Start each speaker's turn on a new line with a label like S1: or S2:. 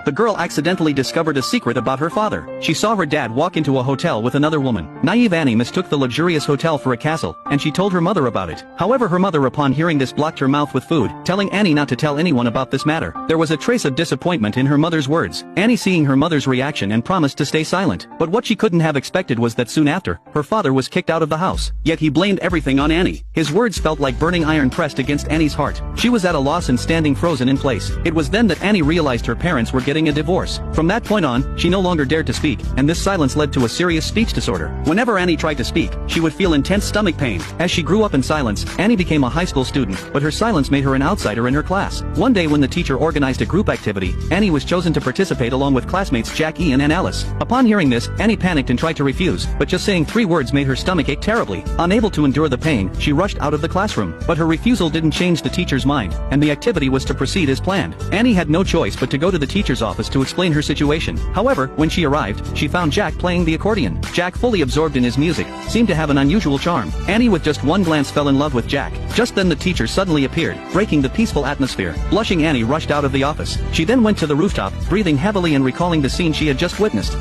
S1: the girl accidentally discovered a secret about her father. She saw her dad walk into a hotel with another woman. Naive Annie mistook the luxurious hotel for a castle, and she told her mother about it. However, her mother upon hearing this blocked her mouth with food, telling Annie not to tell anyone about this matter. There was a trace of disappointment in her mother's words. Annie seeing her mother's reaction and promised to stay silent. But what she couldn't have expected was that soon after, her father was kicked out of the house. Yet he blamed everything on Annie. His words felt like burning iron pressed against Annie's heart. She was at a loss and standing frozen in place. It was then that Annie realized her parents were getting a divorce. From that point on, she no longer dared to speak, and this silence led to a serious speech disorder. Whenever Annie tried to speak, she would feel intense stomach pain. As she grew up in silence, Annie became a high school student, but her silence made her an outsider in her class. One day when the teacher organized a group activity, Annie was chosen to participate along with classmates Jack, Ian and Alice. Upon hearing this, Annie panicked and tried to refuse, but just saying 3 words made her stomach ache terribly. Unable to endure the pain, she rushed out of the classroom. But her refusal didn't change the teacher's mind, and the activity was to proceed as planned. Annie had no choice but to go to the teacher's office to explain her situation. However, when she arrived, she found Jack playing the accordion. Jack, fully absorbed in his music, seemed to have an unusual charm. Annie with just one glance fell in love with Jack. Just then the teacher suddenly appeared, breaking the peaceful atmosphere. Blushing, Annie rushed out of the office. She then went to the rooftop, breathing heavily and recalling the scene she had just witnessed.